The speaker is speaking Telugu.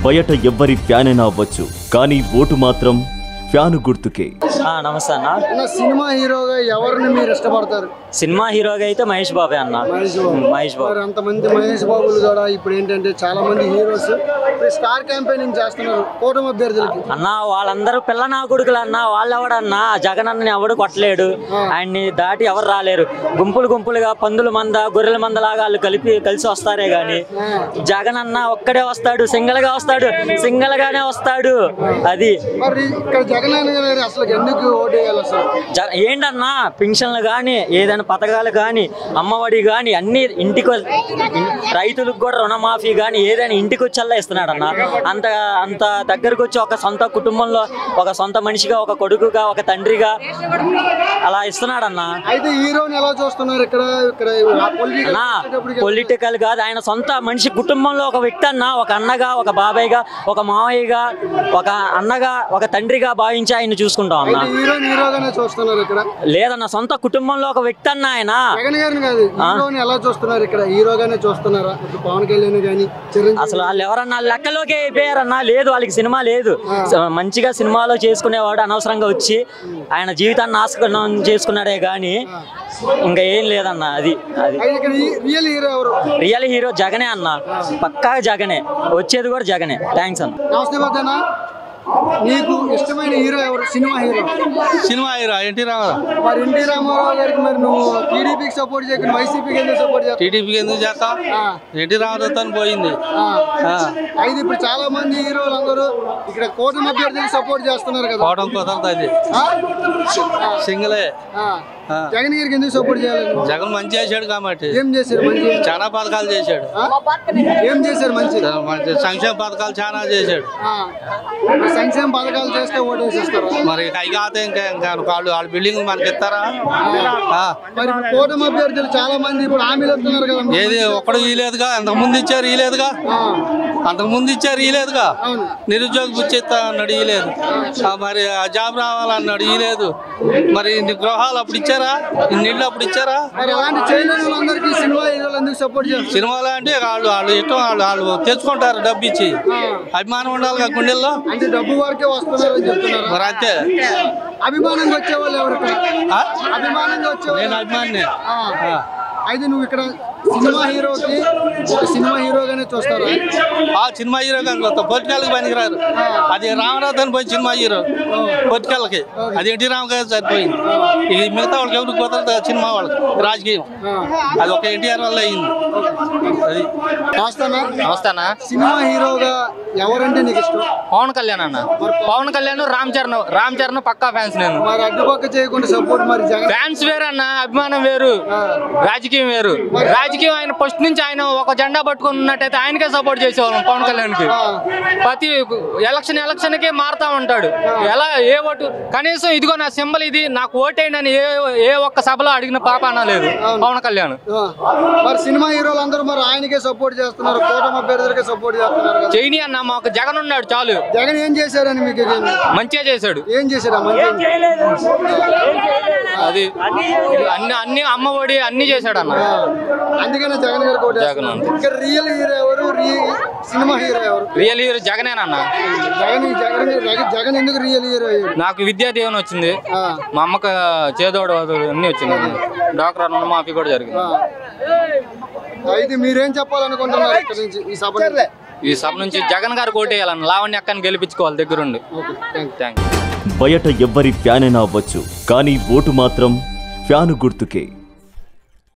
బయట ఎవ్వరి ఫ్యాన్ అయినా అవ్వచ్చు, కానీ ఓటు మాత్రం ఫ్యాను గుర్తుకే. నమస్తే అన్న. సినిమా హీరోగా ఎవరిని మీరు ఇష్టపడతారు? సినిమా హీరోగా అయితే మహేష్ బాబే అన్న. మహేష్ బాబు. అంతమంది మహేష్ బాబులు కూడా ఇప్పుడు ఏంటంటే చాలా మంది హీరోస్ స్టార్ క్యాంపెయినింగ్ చేస్తున్నారు కూటమి అభ్యర్థులకి. అన్న వాళ్ళందరూ పిల్ల నా కొడుకులు అన్న. వాళ్ళెవడన్నా జగన్ అన్నని ఎవడు కొట్టలేడు, ఆయన్ని దాటి ఎవరు రాలేరు. గుంపులు గుంపులుగా పందుల మంద గొర్రెల మంద లాగా వాళ్ళు కలిసి వస్తారే గాని జగన్ అన్న ఒక్కడే వస్తాడు, సింగల్ గా వస్తాడు, సింగల్ గానే వస్తాడు. అది మరి ఇక్కడ జగన్ అన్న అసలు ఎందుకు ఓటు వేయాలి అసలు? ఏంటన్నా పింఛన్లు కానీ ఏదైనా పథకాలు కానీ అమ్మఒడి కానీ అన్ని ఇంటికి రైతులకు కూడా రుణమాఫీ కానీ ఏదైనా ఇంటికి వచ్చేలా ఇస్తున్నాడు అన్న. అంత దగ్గరకు వచ్చి ఒక సొంత కుటుంబంలో ఒక సొంత మనిషిగా, ఒక కొడుకుగా, ఒక తండ్రిగా అలా ఇస్తున్నాడు అన్న. అయితే హీరోని ఎలా చూస్తున్నారు ఇక్కడ? పొలిటికల్ కాదు, ఆయన సొంత మనిషి కుటుంబంలో ఒక వ్యక్తి అన్న. ఒక అన్నగా, ఒక బాబాయ్గా, ఒక మావయ్యగా, ఒక అన్నగా, ఒక తండ్రిగా భావించి ఆయన చూసుకుంటాం అన్న. లేదన్న, సొంత కుటుంబంలో ఒక వ్యక్తి అన్న ఆయన. ఎలా చూస్తున్నారు ఇక్కడ? హీరోగానే చూస్తున్నారా? పవన్ కళ్యాణ్ గాని అసలు వాళ్ళు ఎవరన్నా లెక్కలోకి అయిపోయారన్నా. లేదు, వాళ్ళకి సినిమా లేదు. మంచిగా సినిమాలో చేసుకునేవాడు అనవసరంగా వచ్చి ఆయన జీవితాన్ని నాశనం చేసుకున్నాడే గాని ఇంకా ఏం లేదన్న. అది రియల్ హీరో జగనే అన్న, పక్కా జగనే, వచ్చేది కూడా జగనే. థ్యాంక్స్ అన్న. నీకు ఇష్టమైన హీరో ఎవరు? Cinema hero NT Rama Rao. మరి ఎన్టీ రామారావు గారికి మరి నువ్వు టీడీపీకి సపోర్ట్ చేయకుండా వైసీపీకి ఎందుకు సపోర్ట్ చేస్తావు? టీడీపీకి ఎందుకు చేస్తా? ఎన్టీ రామారావు పోయింది. అయితే ఇప్పుడు చాలా మంది హీరోలు అందరూ ఇక్కడ కూటమి అభ్యర్థులకు సపోర్ట్ చేస్తున్నారు కదా. కోటం కుదరదు, సింగలే. జగన్ గారికి ఎందుకు సపోర్ట్ చేయాలి? జగన్ మంచి చేశాడు కాబట్టి. ఏం చేశారు మంచి? చాలా పథకాలు చేశాడు. ఏం చేశారు మంచి? సంక్షేమ పథకాలు చాలా చేశాడు. సంక్షేమ పథకాలు చేస్తే ఓటు వేసేస్తారు. మరి అవి కాతే ఇంకా వాళ్ళ బిల్డింగ్ మనకి ఇస్తారా? మరి కూటమి అభ్యర్థులు చాలా మంది ఇప్పుడు హామీలు ఇస్తున్నారు కదా. ఏది ఒక్కడు ఇలేదుగా, అంతకుముందు ఇచ్చారు ఇలేదుగా, అంతకుముందు ఇచ్చారు ఇలేదుగా. నిరుద్యోగ బుచ్చిస్తా అన్నాడు ఇలేదు. మరి జాబ్ రావాలన్నాడు ఇలేదు. మరి ఇన్ని గృహాలు అప్పుడు ఇచ్చారా? ఇన్ని ఇళ్ళు అప్పుడు ఇచ్చారా? సినిమాలు అంటే వాళ్ళు ఇష్టం, వాళ్ళు తెచ్చుకుంటారు డబ్బు ఇచ్చి. అభిమానం ఉండాలి కదా గుండెల్లో. అంటే డబ్బు వరకే వస్తున్నారు చెప్తున్నారు. మరి అంతే. అభిమానంగా వచ్చేవాళ్ళు ఎవరు? అభిమానంగా వచ్చేవాళ్ళు. నేను అభిమాని. అయితే నువ్వు ఇక్కడ సినిమా హీరోకి ఒక సినిమా హీరోగానే చూస్తారా? సినిమా హీరోగా పొలిటికల్కి పనికిరారు. అది రామరాజు అని పోయి సినిమా హీరో పొలిటికల్కి. అది ఎన్టీ రామ గారు సరిపోయింది. ఇది మిగతా వాళ్ళకి ఎవరికి కుదరదు. సినిమా వాళ్ళకి రాజకీయం అది ఒక ఎన్టీఆర్ వల్ల అయింది. అది వస్తానా. సినిమా హీరోగా ఎవరంటే నీకు ఇష్టం? పవన్ కళ్యాణ్ అన్న. పవన్ కళ్యాణ్, రామ్ చరణ్ పక్కా ఫ్యాన్స్ నేను. మరి అడ్డుపక్క చేయకుండా సపోర్ట్. మరి ఫ్యాన్స్ వేరు అన్న, అభిమానం వేరు, రాజకీయం వేరు. రాజకీయం ఆయన ఫస్ట్ నుంచి ఆయన ఒక జెండా పట్టుకుని ఉన్నట్టయితే ఆయనకే సపోర్ట్ చేసేవాళ్ళం పవన్ కళ్యాణ్ కి. ప్రతి ఎలక్షన్ కి మారుతా ఉంటాడు. ఎలా ఏ ఓటు కనీసం ఇదిగో నా సింబల్ ఇది నాకు ఓటేయండి అని ఏ ఒక్క సభలో అడిగిన పాప అనలేదు పవన్ కళ్యాణ్. మరి సినిమా హీరోలు అందరూ మరి ఆయనకే సపోర్ట్ చేస్తున్నారు, కూటమి అభ్యర్థులకే సపోర్ట్ చేస్తున్నారు. చేయని అన్న, మాకు జగన్ ఉన్నాడు చాలు. జగన్ ఏం చేశారని మీకు? మంచిగా చేశాడు. ఏం చేశారా? అది అన్ని అమ్మఒడి అన్ని చేశాడు అన్న. అందుకనే జగన్ గారు జగన్. ఇక్కడ రియల్ హీరో ఎవరు? సినిమా హీరో ఎవరు? రియల్ హీరో జగనేనన్న. జగన్ ఎందుకు రియల్ హీరో? నాకు విద్యా దీవెన వచ్చింది, మా అమ్మకు చేదోడు అన్ని వచ్చింది, డాక్టర్ రుణమాఫీ కూడా జరిగింది. అయితే మీరేం చెప్పాలనుకుంటున్నారు ఇక్కడ నుంచి ఈ సభ నుంచి? జగన్ గారు కోటేయాలన్న, లావణ్య అక్కని గెలిపించుకోవాలి దగ్గరుండి. బయట ఎవ్వరి ఫ్యాన్ అయినా అవ్వచ్చు, కానీ ఓటు మాత్రం ఫ్యాను గుర్తుకే.